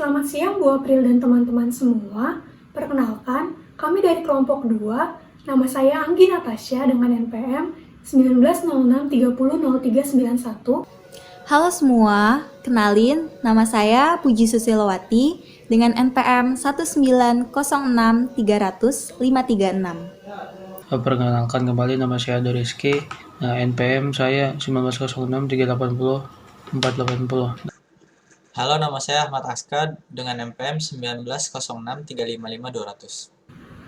Selamat siang Bu April dan teman-teman semua. Perkenalkan, kami dari kelompok 2. Nama saya Anggi Natasha dengan NPM 1906300391. Halo semua, kenalin nama saya Puji Susilowati dengan NPM 1906300-536. Perkenalkan kembali, nama saya Ado Rizky. NPM saya 1906380480. Halo, nama saya Ahmad Askad dengan NPM 1906355200.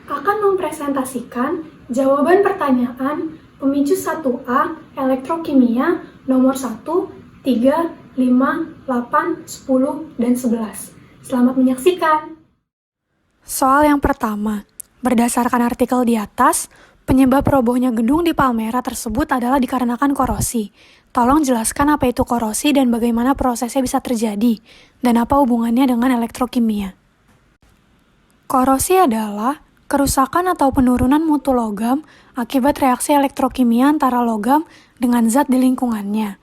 Akan mempresentasikan jawaban pertanyaan pemicu 1A elektrokimia nomor 1, 3, 5, 8, 10, dan 11. Selamat menyaksikan. Soal yang pertama, berdasarkan artikel di atas, penyebab robohnya gedung di Palmera tersebut adalah dikarenakan korosi. Tolong jelaskan apa itu korosi dan bagaimana prosesnya bisa terjadi, dan apa hubungannya dengan elektrokimia. Korosi adalah kerusakan atau penurunan mutu logam akibat reaksi elektrokimia antara logam dengan zat di lingkungannya.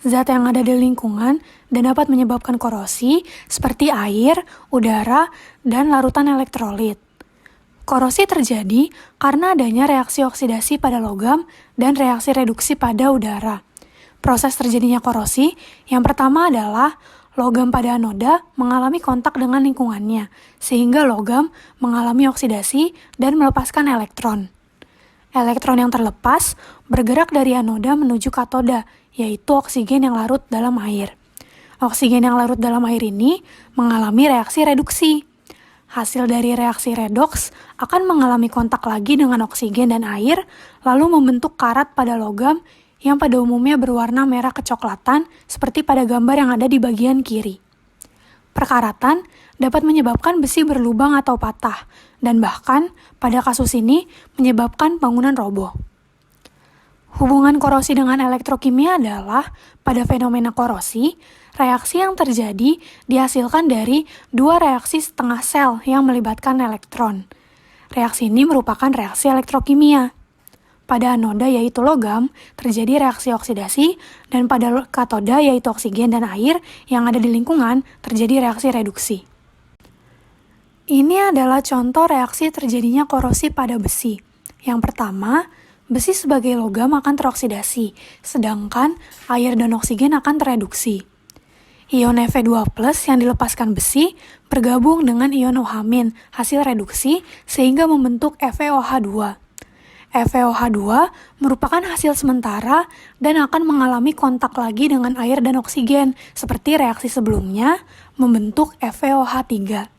Zat yang ada di lingkungan dan dapat menyebabkan korosi seperti air, udara, dan larutan elektrolit. Korosi terjadi karena adanya reaksi oksidasi pada logam dan reaksi reduksi pada udara. Proses terjadinya korosi yang pertama adalah logam pada anoda mengalami kontak dengan lingkungannya, sehingga logam mengalami oksidasi dan melepaskan elektron. Elektron yang terlepas bergerak dari anoda menuju katoda, yaitu oksigen yang larut dalam air. Oksigen yang larut dalam air ini mengalami reaksi reduksi. Hasil dari reaksi redoks akan mengalami kontak lagi dengan oksigen dan air, lalu membentuk karat pada logam yang pada umumnya berwarna merah kecoklatan seperti pada gambar yang ada di bagian kiri. Perkaratan dapat menyebabkan besi berlubang atau patah, dan bahkan pada kasus ini menyebabkan bangunan roboh. Hubungan korosi dengan elektrokimia adalah pada fenomena korosi, reaksi yang terjadi dihasilkan dari dua reaksi setengah sel yang melibatkan elektron. Reaksi ini merupakan reaksi elektrokimia. Pada anoda yaitu logam, terjadi reaksi oksidasi, dan pada katoda yaitu oksigen dan air yang ada di lingkungan, terjadi reaksi reduksi. Ini adalah contoh reaksi terjadinya korosi pada besi. Yang pertama, besi sebagai logam akan teroksidasi, sedangkan air dan oksigen akan tereduksi. Ion Fe2+ yang dilepaskan besi bergabung dengan ion OH- hasil reduksi sehingga membentuk FeOH2. FeOH2 merupakan hasil sementara dan akan mengalami kontak lagi dengan air dan oksigen seperti reaksi sebelumnya membentuk FeOH3.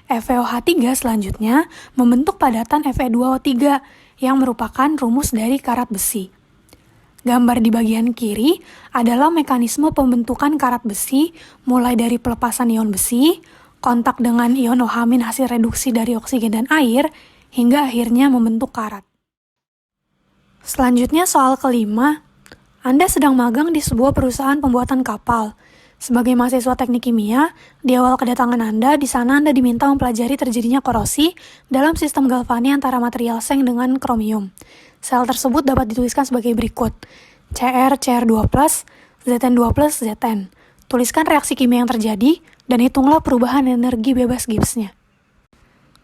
FeOH3 selanjutnya membentuk padatan Fe2O3 yang merupakan rumus dari karat besi. Gambar di bagian kiri adalah mekanisme pembentukan karat besi mulai dari pelepasan ion besi, kontak dengan ion OH- hasil reduksi dari oksigen dan air, hingga akhirnya membentuk karat. Selanjutnya soal kelima, Anda sedang magang di sebuah perusahaan pembuatan kapal. Sebagai mahasiswa teknik kimia, di awal kedatangan Anda, di sana Anda diminta mempelajari terjadinya korosi dalam sistem galvani antara material seng dengan kromium. Sel tersebut dapat dituliskan sebagai berikut: Cr2+, Zn2+, Zn. Tuliskan reaksi kimia yang terjadi, dan hitunglah perubahan energi bebas Gibbs-nya.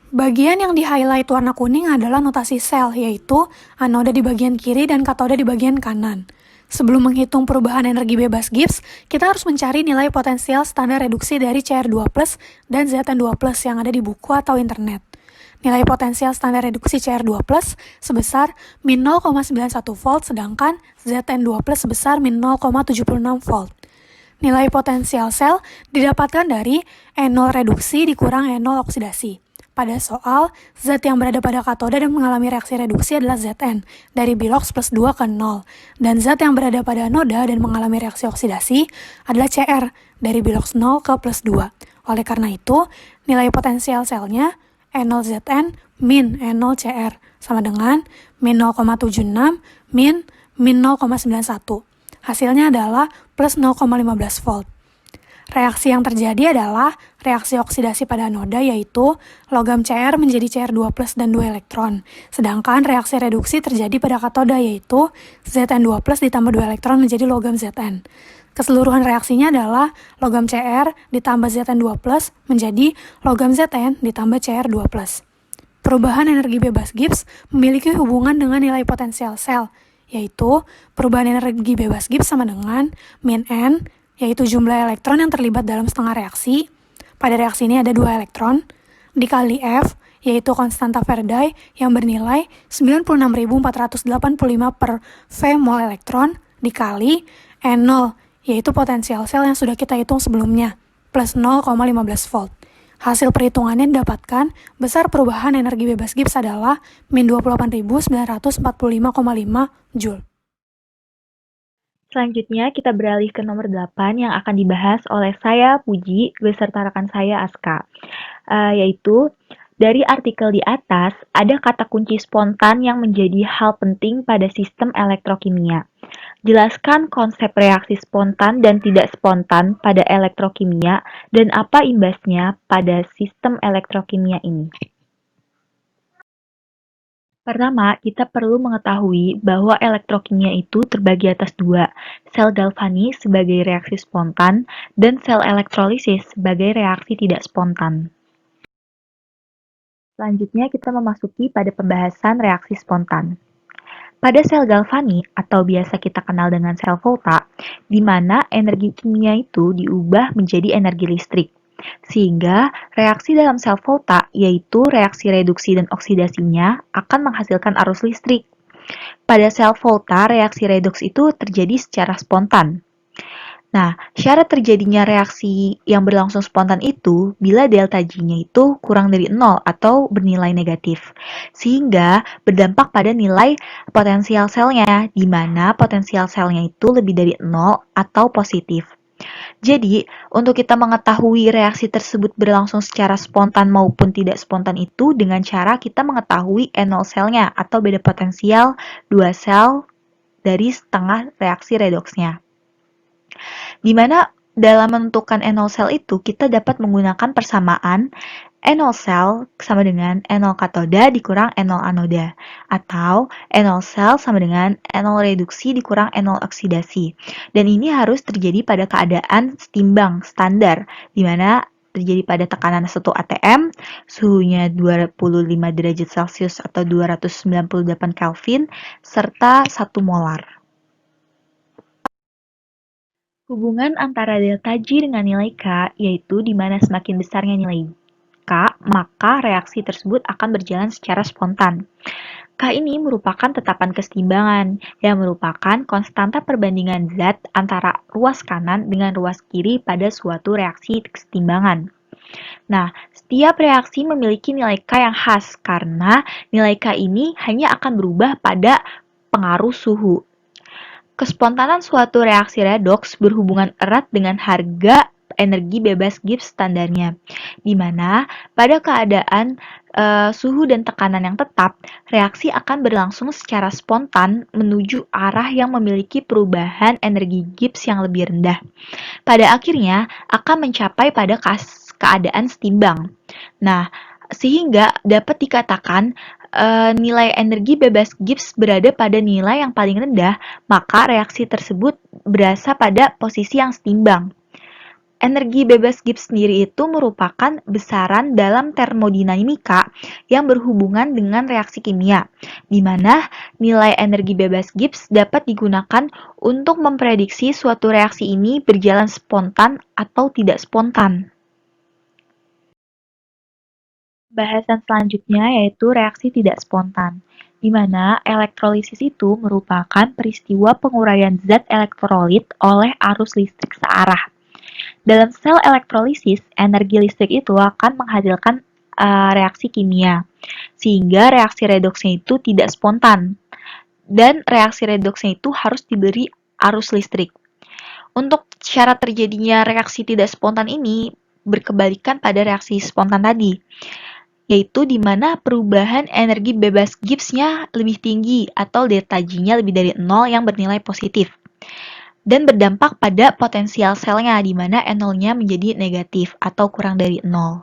Bagian yang di-highlight warna kuning adalah notasi sel, yaitu anoda di bagian kiri dan katoda di bagian kanan. Sebelum menghitung perubahan energi bebas Gibbs, kita harus mencari nilai potensial standar reduksi dari Cr2+ dan Zn2+ yang ada di buku atau internet. Nilai potensial standar reduksi Cr2+ sebesar min 0,91 volt, sedangkan Zn2+ sebesar min 0,76 volt. Nilai potensial sel didapatkan dari E0 reduksi dikurang E0 oksidasi. Pada soal, zat yang berada pada katoda dan mengalami reaksi reduksi adalah Zn, dari Bilox plus 2 ke 0. Dan zat yang berada pada anoda dan mengalami reaksi oksidasi adalah Cr, dari Bilox 0 ke plus 2. Oleh karena itu, nilai potensial selnya E0Zn min E0Cr sama dengan min 0,76 min 0,91. Hasilnya adalah plus 0,15 volt. Reaksi yang terjadi adalah reaksi oksidasi pada anoda, yaitu logam Cr menjadi Cr2+ dan 2 elektron. Sedangkan reaksi reduksi terjadi pada katoda, yaitu Zn2+ ditambah 2 elektron menjadi logam Zn. Keseluruhan reaksinya adalah logam Cr ditambah Zn2+ menjadi logam Zn ditambah Cr2+. Perubahan energi bebas Gibbs memiliki hubungan dengan nilai potensial sel, yaitu perubahan energi bebas Gibbs sama dengan min N, yaitu jumlah elektron yang terlibat dalam setengah reaksi. Pada reaksi ini ada 2 elektron, dikali F, yaitu konstanta Faraday yang bernilai 96.485 per V mol elektron, dikali N0, yaitu potensial sel yang sudah kita hitung sebelumnya, plus 0,15 volt. Hasil perhitungannya didapatkan besar perubahan energi bebas Gibbs adalah min 28.945,5 Joule. Selanjutnya kita beralih ke nomor 8 yang akan dibahas oleh saya, Puji, beserta rekan saya, Aska. Yaitu, dari artikel di atas, ada kata kunci spontan yang menjadi hal penting pada sistem elektrokimia. Jelaskan konsep reaksi spontan dan tidak spontan pada elektrokimia dan apa imbasnya pada sistem elektrokimia ini. Pertama, kita perlu mengetahui bahwa elektrokimia itu terbagi atas 2, sel galvanis sebagai reaksi spontan dan sel elektrolisis sebagai reaksi tidak spontan. Selanjutnya kita memasuki pada pembahasan reaksi spontan. Pada sel galvani atau biasa kita kenal dengan sel volta, di mana energi kimia itu diubah menjadi energi listrik. Sehingga reaksi dalam sel volta, yaitu reaksi reduksi dan oksidasinya, akan menghasilkan arus listrik. Pada sel volta, reaksi redoks itu terjadi secara spontan. Nah, syarat terjadinya reaksi yang berlangsung spontan itu bila delta G-nya itu kurang dari 0 atau bernilai negatif, sehingga berdampak pada nilai potensial selnya, di mana potensial selnya itu lebih dari 0 atau positif. Jadi, untuk kita mengetahui reaksi tersebut berlangsung secara spontan maupun tidak spontan itu dengan cara kita mengetahui N0 selnya atau beda potensial 2 sel dari setengah reaksi redoksnya. Di mana dalam menentukan N0 sel itu kita dapat menggunakan persamaan N0 sel sama dengan N0 katoda dikurang N0 anoda, atau N0 sel sama dengan N0 reduksi dikurang N0 oksidasi. Dan ini harus terjadi pada keadaan setimbang standar, di mana terjadi pada tekanan 1 atm, suhunya 25 derajat Celcius atau 298 Kelvin, serta 1 molar. Hubungan antara delta G dengan nilai K, yaitu di mana semakin besarnya nilai K, maka reaksi tersebut akan berjalan secara spontan. K ini merupakan tetapan kesetimbangan, yang merupakan konstanta perbandingan zat antara ruas kanan dengan ruas kiri pada suatu reaksi kesetimbangan. Nah, setiap reaksi memiliki nilai K yang khas, karena nilai K ini hanya akan berubah pada pengaruh suhu. Kespontanan suatu reaksi redoks berhubungan erat dengan harga energi bebas Gibbs standarnya, di mana pada keadaan suhu dan tekanan yang tetap, reaksi akan berlangsung secara spontan menuju arah yang memiliki perubahan energi Gibbs yang lebih rendah. Pada akhirnya akan mencapai pada keadaan setimbang. Nah, sehingga dapat dikatakan nilai energi bebas Gibbs berada pada nilai yang paling rendah, maka reaksi tersebut berasa pada posisi yang setimbang. Energi bebas Gibbs sendiri itu merupakan besaran dalam termodinamika yang berhubungan dengan reaksi kimia, di mana nilai energi bebas Gibbs dapat digunakan untuk memprediksi suatu reaksi ini berjalan spontan atau tidak spontan. Bahasan selanjutnya yaitu reaksi tidak spontan, di mana elektrolisis itu merupakan peristiwa penguraian zat elektrolit oleh arus listrik searah. Dalam sel elektrolisis, energi listrik itu akan menghasilkan reaksi kimia, sehingga reaksi redoksnya itu tidak spontan, dan reaksi redoksnya itu harus diberi arus listrik. Untuk syarat terjadinya reaksi tidak spontan ini berkebalikan pada reaksi spontan tadi, yaitu di mana perubahan energi bebas Gibbs-nya lebih tinggi atau delta G-nya lebih dari 0 yang bernilai positif, dan berdampak pada potensial selnya di mana N0-nya menjadi negatif atau kurang dari 0.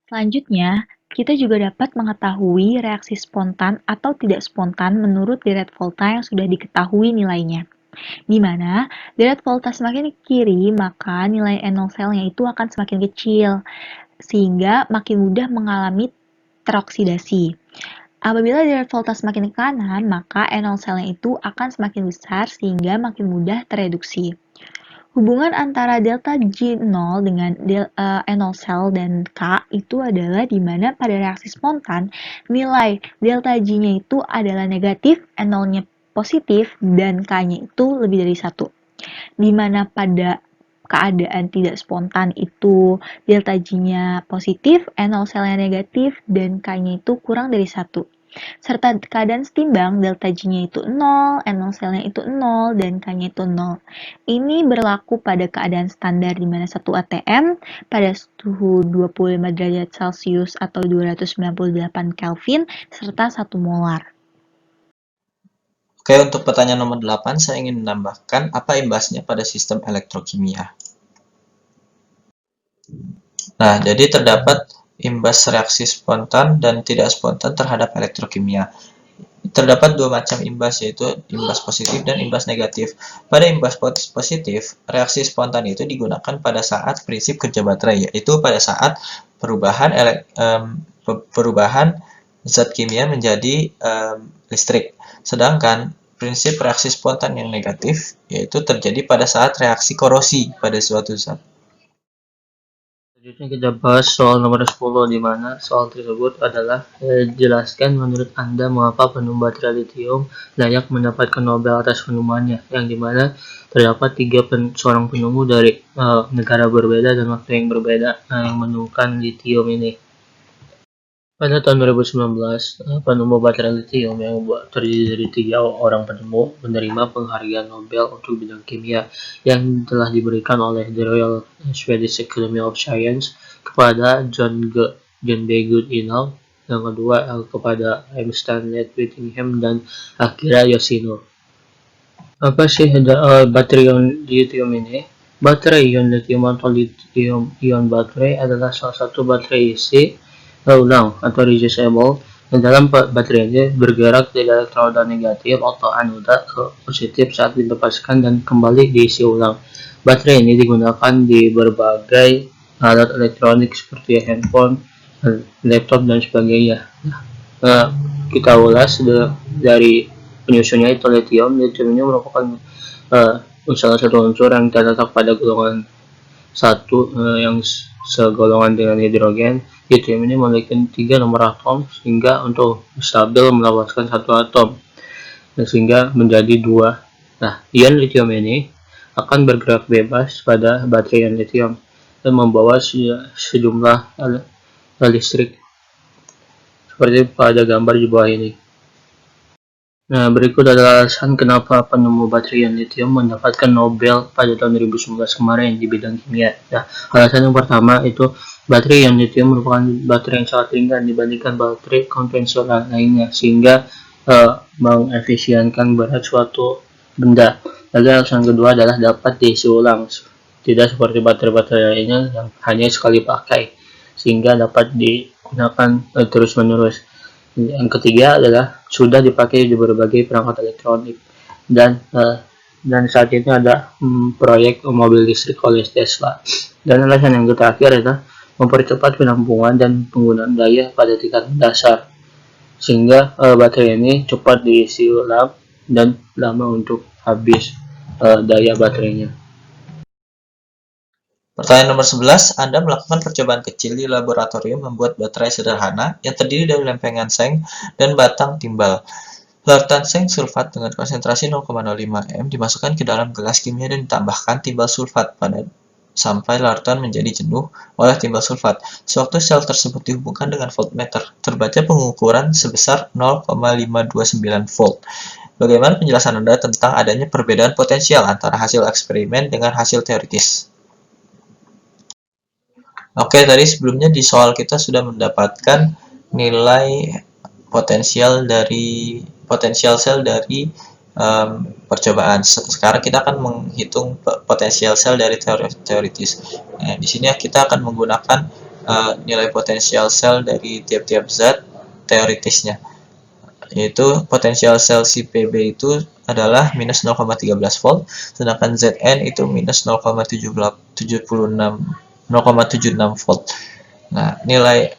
Selanjutnya, kita juga dapat mengetahui reaksi spontan atau tidak spontan menurut deret volta yang sudah diketahui nilainya. Di mana deret volta semakin ke kiri, maka nilai NO selnya itu akan semakin kecil, sehingga makin mudah mengalami teroksidasi. Apabila deret volta semakin ke kanan, maka NO selnya itu akan semakin besar sehingga makin mudah tereduksi. Hubungan antara delta G0 dengan NO sel dan K itu adalah di mana pada reaksi spontan nilai delta G-nya itu adalah negatif, NO-nya positif, dan K-nya itu lebih dari 1. Di mana pada keadaan tidak spontan itu delta G-nya positif, NO selnya negatif, dan K-nya itu kurang dari 1. Serta keadaan setimbang, delta G-nya itu 0, NO selnya itu 0, dan K-nya itu 0. Ini berlaku pada keadaan standar di mana 1 atm pada suhu 25 derajat Celcius atau 298 Kelvin serta 1 molar. Oke, untuk pertanyaan nomor 8, saya ingin menambahkan apa imbasnya pada sistem elektrokimia. Nah, jadi terdapat imbas reaksi spontan dan tidak spontan terhadap elektrokimia. Terdapat dua macam imbas, yaitu imbas positif dan imbas negatif. Pada imbas positif, reaksi spontan itu digunakan pada saat prinsip kerja baterai, yaitu pada saat perubahan zat kimia menjadi listrik. Sedangkan prinsip reaksi spontan yang negatif, yaitu terjadi pada saat reaksi korosi pada suatu zat. Selanjutnya kita bahas soal nomor 10, di mana soal tersebut adalah jelaskan menurut Anda mengapa penemu baterai lithium layak mendapatkan Nobel atas penemuannya, yang dimana terdapat seorang penemu dari negara berbeda dan waktu yang berbeda yang menemukan lithium ini. Pada tahun 2019, penemu baterai lithium yang terdiri dari 3 orang penemu menerima penghargaan Nobel untuk bidang kimia yang telah diberikan oleh the Royal Swedish Academy of Science kepada John B. Goodenough, yang kedua kepada M. Stanley Whittingham, dan Akira Yoshino. Apa sih baterai lithium ini? Baterai ion lithium atau lithium-ion baterai adalah salah satu baterai isi ulang atau reusable. Dalam baterai ini bergerak dari elektroda negatif atau anoda ke positif saat dilepaskan dan kembali diisi ulang. Baterai ini digunakan di berbagai alat elektronik seperti handphone, laptop, dan sebagainya. Kita ulas dari penyusunnya itu lithium. Lithium ini merupakan salah satu unsur yang terletak pada golongan 1 yang segolongan dengan hidrogen. Lithium ini memiliki 3 nomor atom sehingga untuk stabil melepaskan 1 atom, sehingga menjadi 2. Nah, ion lithium ini akan bergerak bebas pada baterai ion lithium dan membawa sejumlah listrik seperti pada gambar di bawah ini. Nah, berikut adalah alasan kenapa penemu baterai ion lithium mendapatkan Nobel pada tahun 2019 kemarin di bidang kimia. Nah, alasan yang pertama itu baterai ion lithium merupakan baterai yang sangat ringan dibandingkan baterai konvensional lainnya, sehingga mengefisienkan berat suatu benda. Lalu alasan kedua adalah dapat diisi ulang, tidak seperti baterai-baterai lainnya yang hanya sekali pakai, sehingga dapat digunakan terus-menerus. Yang ketiga adalah sudah dipakai di berbagai perangkat elektronik, dan saat ini ada proyek mobil listrik oleh Tesla. Dan alasan yang terakhir adalah mempercepat penampungan dan penggunaan daya pada tingkat dasar, sehingga baterai ini cepat diisi ulang dan lama untuk habis daya baterainya. Pertanyaan nomor 11, Anda melakukan percobaan kecil di laboratorium membuat baterai sederhana yang terdiri dari lempengan seng dan batang timbal. Lartan seng sulfat dengan konsentrasi 0,05 m dimasukkan ke dalam gelas kimia dan ditambahkan timbal sulfat sampai lartan menjadi jenuh oleh timbal sulfat. Sewaktu sel tersebut dihubungkan dengan voltmeter, terbaca pengukuran sebesar 0,529 volt. Bagaimana penjelasan Anda tentang adanya perbedaan potensial antara hasil eksperimen dengan hasil teoritis? Oke, tadi sebelumnya di soal kita sudah mendapatkan nilai potensial sel dari percobaan. Sekarang kita akan menghitung potensial sel dari teoritis. Nah, di sini kita akan menggunakan nilai potensial sel dari tiap-tiap zat teoritisnya. yaitu potensial sel si PB itu adalah minus 0,13 volt, sedangkan Zn itu minus 0,76 volt. Nah, nilai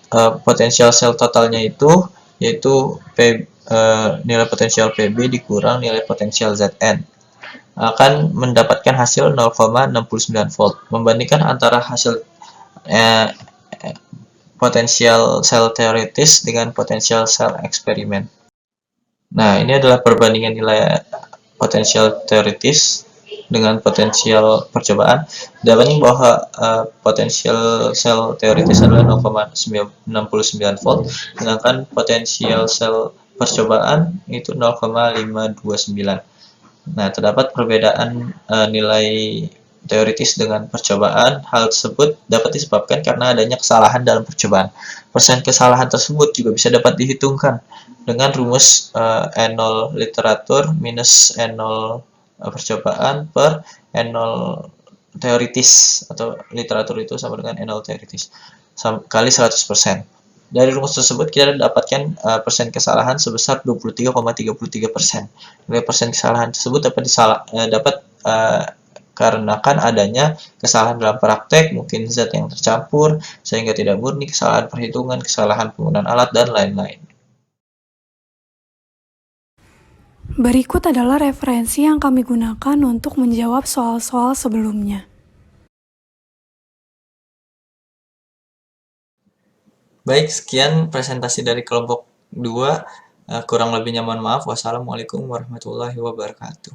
potensial sel totalnya itu yaitu nilai potensial PB dikurang nilai potensial Zn akan mendapatkan hasil 0,69 volt. Membandingkan antara hasil potensial sel teoritis dengan potensial sel eksperimen. Nah, ini adalah perbandingan nilai potensial teoritis dengan potensial percobaan. Dapatkan bahwa potensial sel teoritis adalah 0,69 volt, sedangkan potensial sel percobaan itu 0,529. Nah, terdapat perbedaan nilai teoritis dengan percobaan. Hal tersebut dapat disebabkan karena adanya kesalahan dalam percobaan. Persen kesalahan tersebut juga bisa dapat dihitungkan dengan rumus N0 literatur minus N0 percobaan per N0 teoritis, atau literatur itu sama dengan N0 teoritis kali 100%. Dari rumus tersebut kita dapatkan persen kesalahan sebesar 23,33%. Nilai persen kesalahan tersebut dapat karenakan adanya kesalahan dalam praktek, mungkin zat yang tercampur sehingga tidak murni, kesalahan perhitungan, kesalahan penggunaan alat, dan lain-lain. Berikut adalah referensi yang kami gunakan untuk menjawab soal-soal sebelumnya. Baik, sekian presentasi dari kelompok 2. Kurang lebihnya mohon maaf. Wassalamualaikum warahmatullahi wabarakatuh.